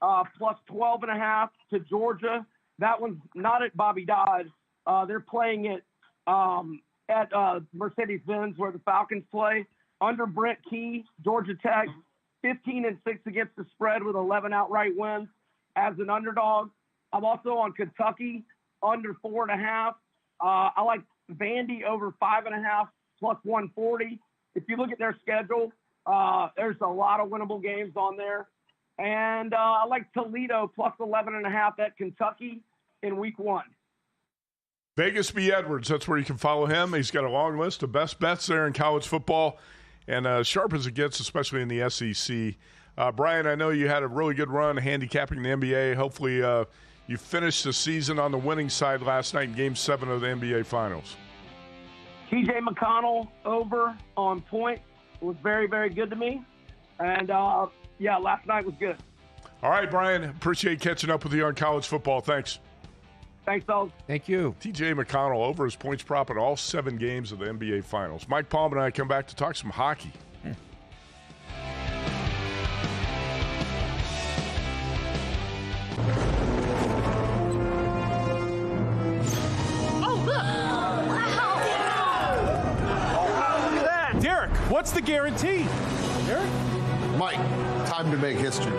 +12.5 to Georgia. That one's not at Bobby Dodd. They're playing it at Mercedes-Benz where the Falcons play. Under Brent Key, Georgia Tech 15-6 against the spread with 11 outright wins as an underdog. I'm also on Kentucky under 4.5 I like Vandy over 5.5 plus 140. If you look at their schedule, there's a lot of winnable games on there. And I like Toledo plus 11.5 at Kentucky in week 1. Vegas B. Edwards, that's where you can follow him. He's got a long list of best bets there in college football, and sharp as it gets, especially in the SEC. Brian, I know you had a really good run handicapping the NBA. Hopefully you finished the season on the winning side last night in Game 7 of the NBA Finals. TJ McConnell over on point was very, very good to me. And, last night was good. All right, Brian, appreciate catching up with you on college football. Thanks. Thanks, fellas. Thank you. TJ McConnell over his points prop in all 7 games of the NBA Finals. Mike Palm and I come back to talk some hockey. Derek, what's the guarantee? Derek? Mike, time to make history.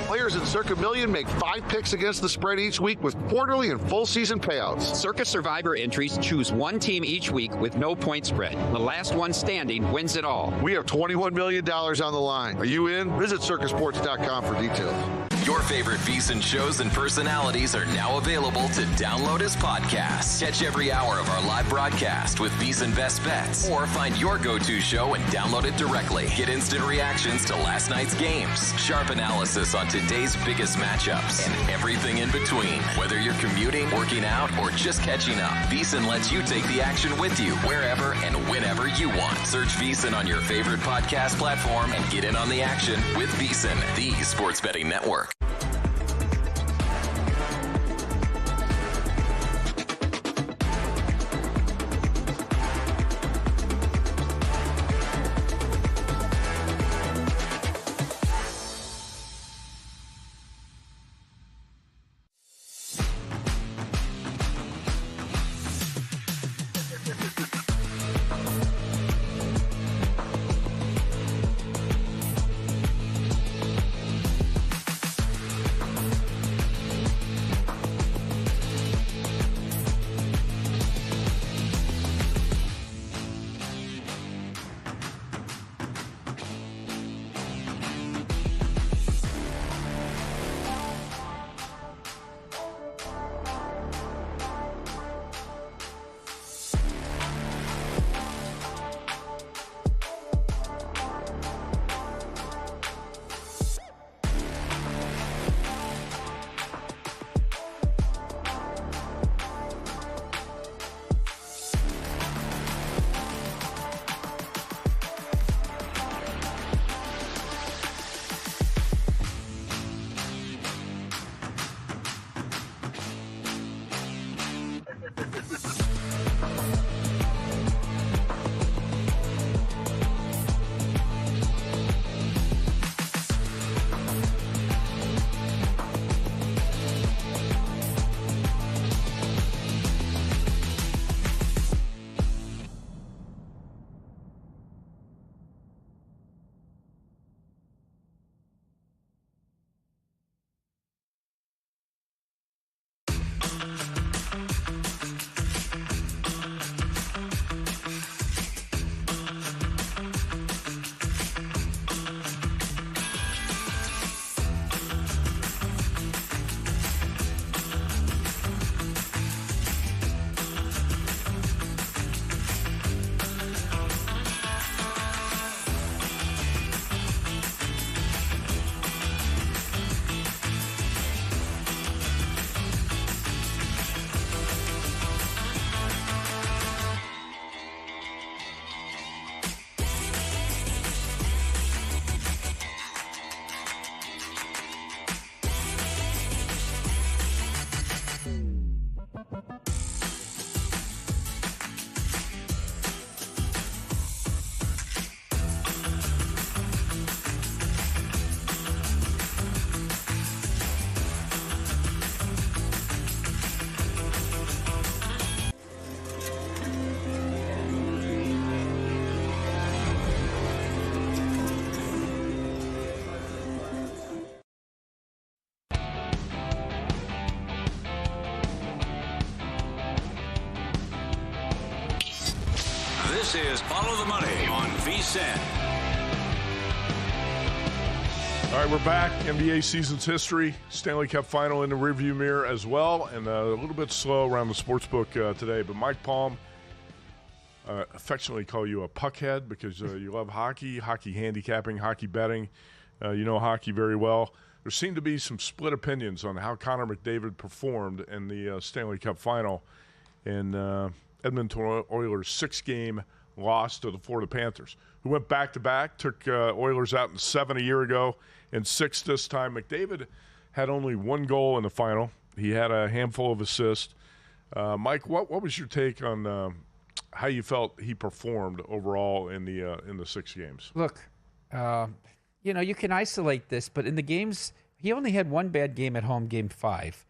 Players in Circa Million make 5 picks against the spread each week with quarterly and full season payouts. Circa Survivor entries choose one team each week with no point spread. The last one standing wins it all. We have $21 million on the line. Are you in? Visit circasports.com for details. Your favorite VSiN shows and personalities are now available to download as podcasts. Catch every hour of our live broadcast with VSiN Best Bets, or find your go-to show and download it directly. Get instant reactions to last night's games, sharp analysis on today's biggest matchups, and everything in between. Whether you're commuting, working out, or just catching up, VSiN lets you take the action with you wherever and whenever you want. Search VSiN on your favorite podcast platform and get in on the action with VSiN, the sports betting network. This is Follow the Money on VSiN. All right, we're back. NBA season's history, Stanley Cup final in the rearview mirror as well, and a little bit slow around the sportsbook today. But Mike Palm, affectionately call you a puckhead because you love hockey handicapping, hockey betting. You know hockey very well. There seemed to be some split opinions on how Connor McDavid performed in the Stanley Cup final in Edmonton Oilers' 6-game loss to the Florida Panthers, who went back-to-back, took Oilers out in 7 a year ago, and 6 this time. McDavid had only 1 goal in the final. He had a handful of assists. Mike, what was your take on how you felt he performed overall in the 6 games? Look, you can isolate this, but in the games, he only had 1 bad game at home, Game 5.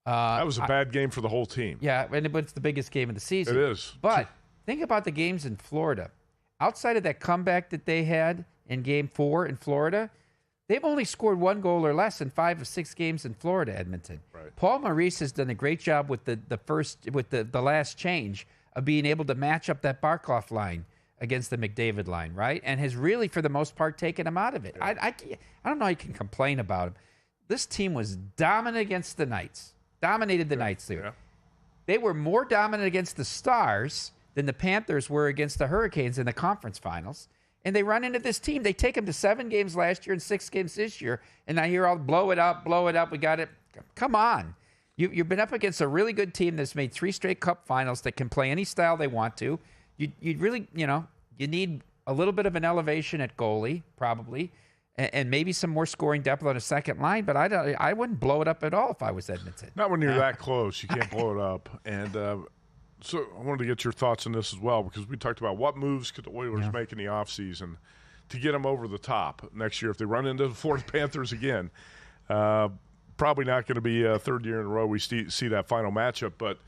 That was a bad game for the whole team. Yeah, and it's the biggest game of the season. It is. But think about the games in Florida. Outside of that comeback that they had in Game 4 in Florida, they've only scored 1 goal or less in 5 of 6 games in Florida, Edmonton. Right. Paul Maurice has done a great job with the last change of being able to match up that Barkov line against the McDavid line, right? And has really, for the most part, taken him out of it. Yeah. I don't know how you can complain about him. This team was dominant against the Knights. Dominated the Knights there. Yeah. They were more dominant against the Stars than the Panthers were against the Hurricanes in the conference finals. And they run into this team. They take them to 7 games last year and 6 games this year. And I hear all blow it up, we got it. Come on. You've been up against a really good team that's made 3 straight cup finals that can play any style they want to. You really, you need a little bit of an elevation at goalie, probably, and maybe some more scoring depth on a second line. But I wouldn't blow it up at all if I was Edmonton. Not when you're that close. You can't blow it up. And so I wanted to get your thoughts on this as well, because we talked about what moves could the Oilers make in the offseason to get them over the top next year if they run into the Florida Panthers again. Probably not going to be a third year in a row we see that final matchup. But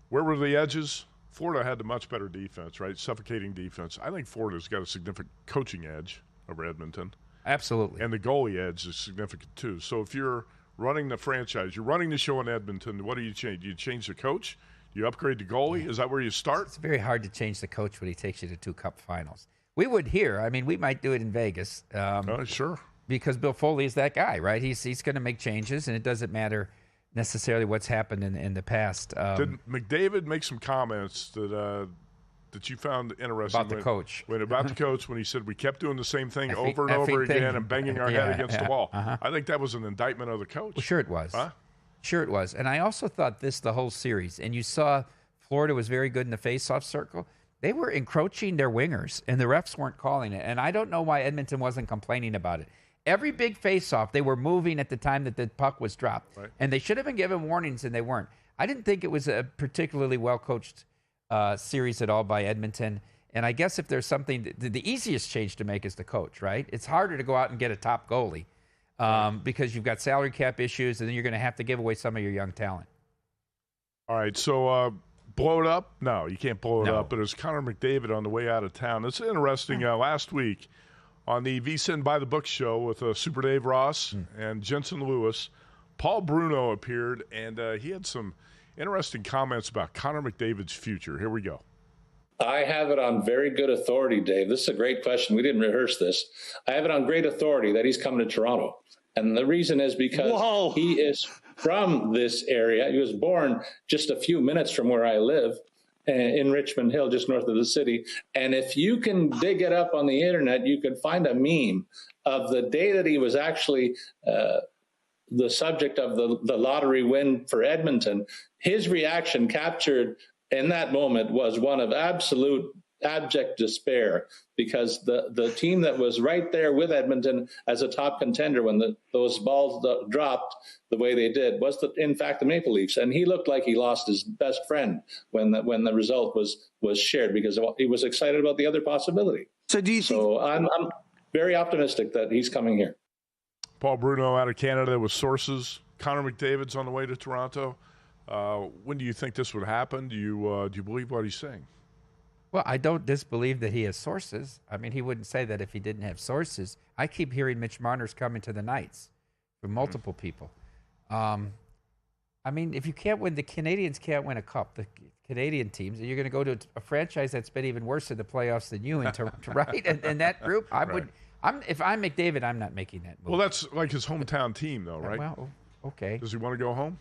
where were the edges? Florida had the much better defense, right? Suffocating defense. I think Florida's got a significant coaching edge over Edmonton. Absolutely. And the goalie edge is significant too. So if you're running the franchise, you're running the show in Edmonton, what do you change? Do you change the coach? Do you upgrade the goalie? Is that where you start? It's very hard to change the coach when he takes you to 2 cup finals. We would here. I mean, we might do it in Vegas. Sure. Because Bill Foley is that guy, right? He's going to make changes, and it doesn't matter necessarily what's happened in the past. Did McDavid make some comments that you found interesting about the coach? About the coach, when he said we kept doing the same thing over and over again and banging our head against the wall. I think that was an indictment of the coach. Well, sure it was. Huh? Sure it was. And I also thought the whole series, and you saw Florida was very good in the face-off circle. They were encroaching their wingers, and the refs weren't calling it. And I don't know why Edmonton wasn't complaining about it. Every big face-off, they were moving at the time that the puck was dropped. Right. And they should have been given warnings, and they weren't. I didn't think it was a particularly well-coached series at all by Edmonton. And I guess if there's something, the easiest change to make is the coach, right? It's harder to go out and get a top goalie because you've got salary cap issues, and then you're going to have to give away some of your young talent. All right, so blow it up? No, you can't blow it up. But it was Connor McDavid on the way out of town. It's interesting. Last week, on the VSiN By the Book show with Super Dave Ross and Jensen Lewis, Paul Bruno appeared, and he had some interesting comments about Connor McDavid's future. Here we go. I have it on very good authority, Dave. This is a great question. We didn't rehearse this. I have it on great authority that he's coming to Toronto. And the reason is because he is from this area. He was born just a few minutes from where I live, in Richmond Hill, just north of the city. And if you can dig it up on the internet, you can find a meme of the day that he was actually the subject of the lottery win for Edmonton. His reaction captured in that moment was one of absolute abject despair, because the team that was right there with Edmonton as a top contender when those balls dropped the way they did was in fact the Maple Leafs, and he looked like he lost his best friend when the result was shared, because he was excited about the other possibility. So do you think? So I'm very optimistic that he's coming here. Paul Bruno out of Canada with sources. Connor McDavid's on the way to Toronto. When do you think this would happen? Do you believe what he's saying? Well, I don't disbelieve that he has sources. I mean, he wouldn't say that if he didn't have sources. I keep hearing Mitch Marner's coming to the Knights from multiple people. I mean, if you can't win, the Canadians can't win a cup. The Canadian teams, you're going to go to a franchise that's been even worse in the playoffs than you, right? And that group, if I'm McDavid, I'm not making that move. Well, that's like his hometown team, though, right? Well, okay. Does he want to go home?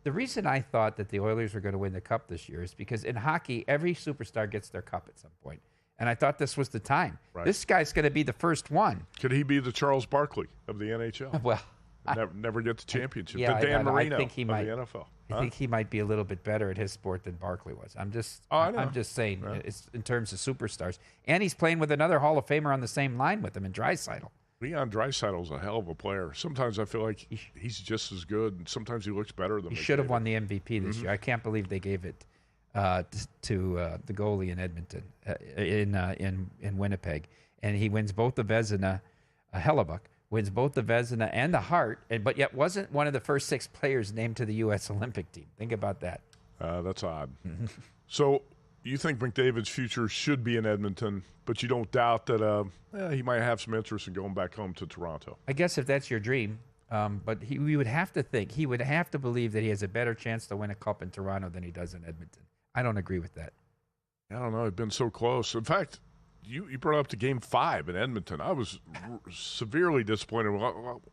The reason I thought that the Oilers were going to win the cup this year is because in hockey, every superstar gets their cup at some point. And I thought this was the time. Right. This guy's going to be the first one. Could he be the Charles Barkley of the NHL? Well, never get the championship. Yeah, the Dan Marino I think he might, of the NFL. I think he might be a little bit better at his sport than Barkley was. I'm just saying, it's in terms of superstars. And he's playing with another Hall of Famer on the same line with him in Draisaitl. Leon Draisaitl's a hell of a player. Sometimes I feel like he's just as good, and sometimes he looks better than he should have won the MVP this year. I can't believe they gave it to the goalie in Edmonton, in Winnipeg, and he wins both the Vezina, Hellebuck wins both the Vezina and the Hart, but yet wasn't one of the first 6 players named to the U.S. Olympic team. Think about that. That's odd. So you think McDavid's future should be in Edmonton, but you don't doubt that he might have some interest in going back home to Toronto. I guess if that's your dream, but we would have to think, he would have to believe that he has a better chance to win a cup in Toronto than he does in Edmonton. I don't agree with that. I don't know. It's been so close. In fact, you brought up to Game 5 in Edmonton. I was severely disappointed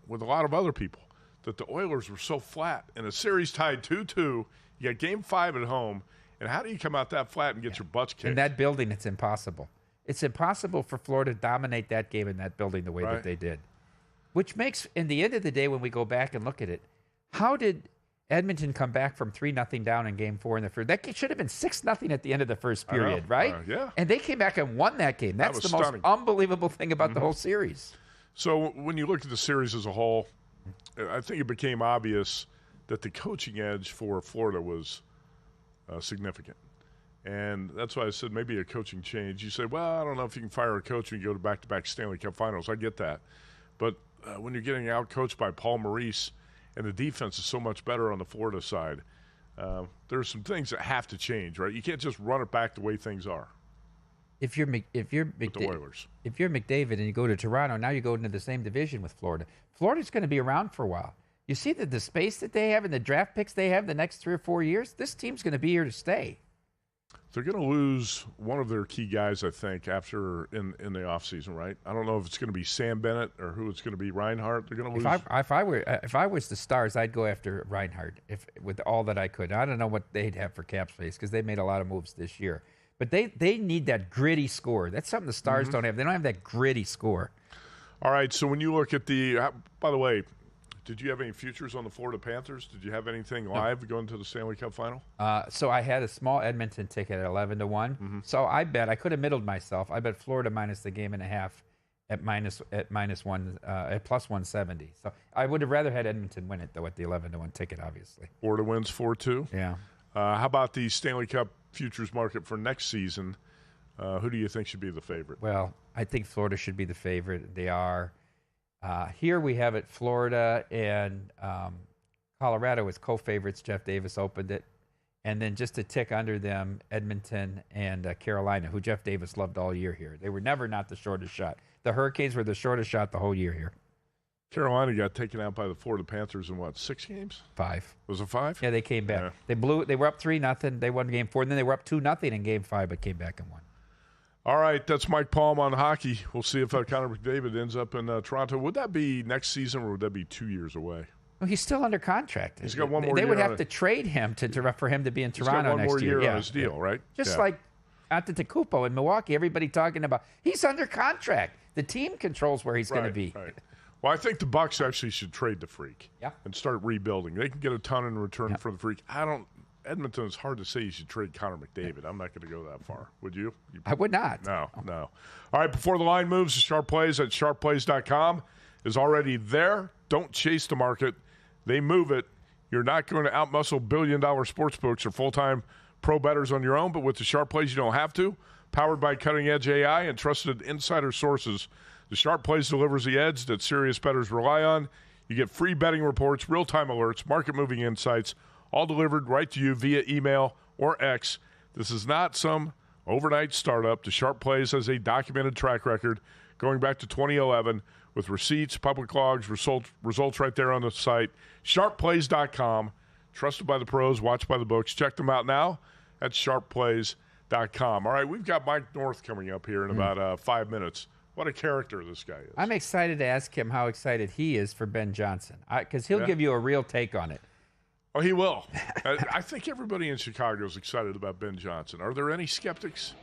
with a lot of other people that the Oilers were so flat. In a series tied 2-2, you got Game 5 at home, and how do you come out that flat and get your butts kicked? In that building, it's impossible. It's impossible for Florida to dominate that game in that building the way that they did. Which makes, in the end of the day, when we go back and look at it, how did Edmonton come back from 3-0 down in Game 4 in the first? That should have been 6-0 at the end of the first period, right? Yeah. And they came back and won that game. That's the stunning. most unbelievable thing about the whole series. So when you look at the series as a whole, I think it became obvious that the coaching edge for Florida was significant. And that's why I said maybe a coaching change. You say, well, I don't know if you can fire a coach and you go to back-to-back Stanley Cup finals. I get that. But when you're getting out-coached by Paul Maurice and the defense is so much better on the Florida side, there are some things that have to change, right? You can't just run it back the way things are. If you're McDavid and you go to Toronto, now you go into the same division with Florida. Florida's going to be around for a while. You see the space that they have and the draft picks they have the next 3 or 4 years? This team's going to be here to stay. They're going to lose one of their key guys, I think, after in the offseason, right? I don't know if it's going to be Sam Bennett or who it's going to be, Reinhart. They're going to lose. If I was the Stars, I'd go after Reinhart with all that I could. I don't know what they'd have for cap space because they made a lot of moves this year. But they need that gritty score. That's something the Stars don't have. They don't have that gritty score. All right, so when you look at by the way, did you have any futures on the Florida Panthers? Did you have anything live going to the Stanley Cup final? So I had a small Edmonton ticket at 11-1. So I could have middled myself. I bet Florida minus the game and a half at plus 170. So I would have rather had Edmonton win it though at the 11-1 ticket, obviously. Florida wins 4-2. Yeah. How about the Stanley Cup futures market for next season? Who do you think should be the favorite? Well, I think Florida should be the favorite. They are. Here we have it, Florida and Colorado as co-favorites. Jeff Davis opened it. And then just a tick under them, Edmonton and Carolina, who Jeff Davis loved all year here. They were never not the shortest shot. The Hurricanes were the shortest shot the whole year here. Carolina got taken out by the Florida Panthers in what, 6 games? 5. Was it 5? Yeah, they came back. Yeah. They were up 3-0. They won Game 4, and then they were up 2-0 in Game 5, but came back and won. All right, that's Mike Palm on hockey. We'll see if Connor McDavid ends up in Toronto. Would that be next season, or would that be 2 years away? Well, he's still under contract. He's got one more year. They would have to trade him for him to be in Toronto next year. He's got one more year on his deal, right? Just like Antetokounmpo in Milwaukee, everybody talking about he's under contract. The team controls where he's going to be. Right. Well, I think the Bucks actually should trade the Freak and start rebuilding. They can get a ton in return for the Freak. Edmonton, it's hard to say you should trade Connor McDavid. I'm not going to go that far. Would you? I would not. No. All right, before the line moves, the Sharp Plays at sharpplays.com is already there. Don't chase the market. They move it. You're not going to outmuscle billion-dollar sports books or full-time pro bettors on your own, but with the Sharp Plays, you don't have to. Powered by cutting-edge AI and trusted insider sources, the Sharp Plays delivers the edge that serious bettors rely on. You get free betting reports, real-time alerts, market-moving insights, all delivered right to you via email or X. This is not some overnight startup. The Sharp Plays has a documented track record going back to 2011 with receipts, public logs, results right there on the site. SharpPlays.com. Trusted by the pros, watched by the books. Check them out now at sharpplays.com. All right, we've got Mike North coming up here in about 5 minutes. What a character this guy is. I'm excited to ask him how excited he is for Ben Johnson, because he'll give you a real take on it. Oh, he will. I think everybody in Chicago is excited about Ben Johnson. Are there any skeptics?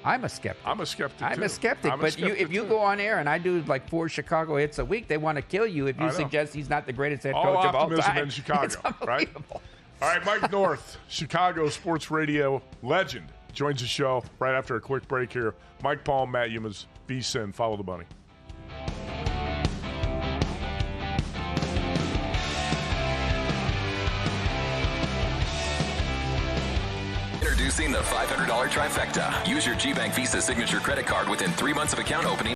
I'm a skeptic. I'm a skeptic, I'm too. a skeptic, but if you go on air and I do like 4 Chicago hits a week, they want to kill you if you suggest he's not the greatest head coach of all time. All optimism in Chicago, right? All right, Mike North, Chicago sports radio legend, joins the show right after a quick break here. Mike Paul, Matt Yumas, VSiN. Follow the money. Introducing the $500 trifecta. Use your GBank Visa signature credit card within 3 months of account opening.